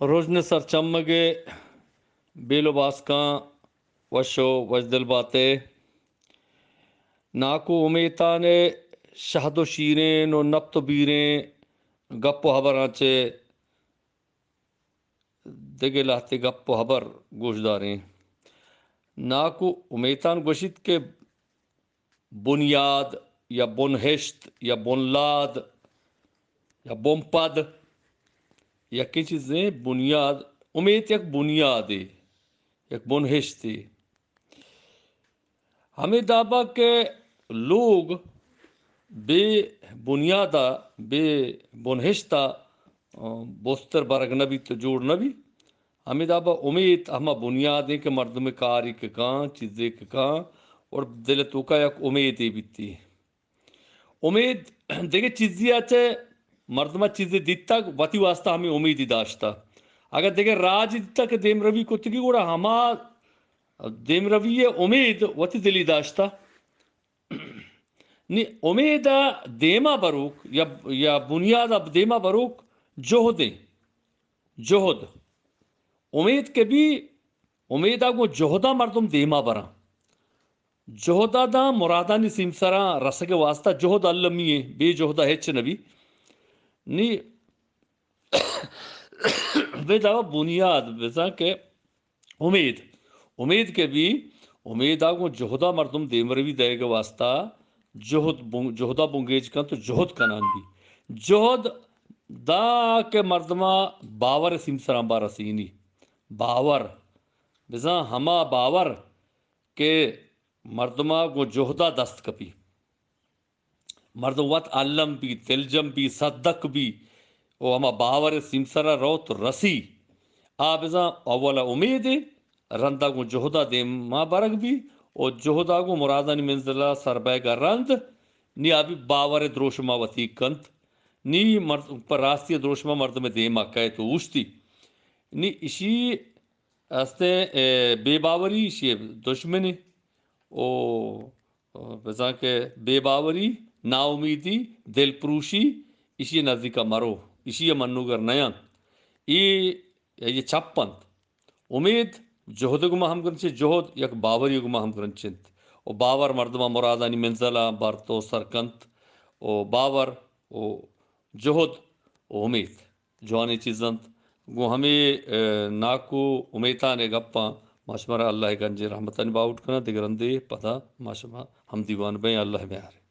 روزن سر چمگے بیلو باسکاں وشو وجدل باتے ناکو امیتانے شہد و شیریں نو نبت و بیریں گپ و حبرانچے دگے لاتے گپ و حبر گوش داریں ناکو امیتان گوشت کے بنیاد یا بنہشت یا بنلاد یا بنپد یا کی چیزیں بنیاد امید یک بنیاد ہے یک بنہشت ہے ہمیں دابا کے لوگ بے بنیادہ بے بنہشتہ بوستر برگ نبی تو جوڑ نبی ہمیں دابا امید ہما بنیاد ہے کہ مردم کاری کے کان چیزیں کے کان اور دل تو کا یک امید ہے بیتی امید دیکھے چیزیں آچے مردمہ چیزیں دیتا واتی واسطہ ہمیں امیدی داشتا اگر دیکھے راج دیتا کہ دیم روی کو تکی گوڑا ہما دیم روی امید واتی دلی داشتا نی امید دیما بروک یا بنیاد اب دیما بروک جہدیں جہد امید کے بھی امیدہ کو جہدہ مردم دیما برا جہدہ دا مرادانی سمسرا رسگ واسطہ جہد اللمی ہے بے جہدہ ہیچ نبی نی بے دعوی بنیاد بزا کہ امید کے بھی امید آگو جہدہ مردم دیمروی دے گا واسطہ جہدہ بنگیج کن تو جہد کنان بھی جہد دا کے مردمہ باور سمسران بارا سینی باور بزا ہما باور کہ مردمہ کو جہدہ دست کپی مردم وقت علم بھی تلجم بھی صدق بھی وہ ہما باور سمسرہ رو تو رسی آبزا اولا امید رندہ کو جہدہ دیم ما برگ بھی اور جہدہ کو مرادانی منزلہ سربے کا رند نی آبی باور دروشما وطی کنت نی پر راستی دروشما مردم دیما کہے تو اوشتی نی اسی استے بے باوری اسی دشمنی او بزا کہ بے باوری نا امیدی دل پروشی اسی نزدیکا مرو اسی منوگر نیاں یہ چپنت امید جہد گما ہم کرنچے جہد یک باوری گما ہم کرنچنت او باور مردمہ مرادانی منزلہ برتو سرکنت او باور او جہد او امید جوانی چیزنت گو ہمیں ناکو امیتانے گپاں ماشمرہ اللہ گنجے رحمتاً باؤٹ کنا دگرندے پتا ماشمہ ہم دیوان بیں اللہ بیارے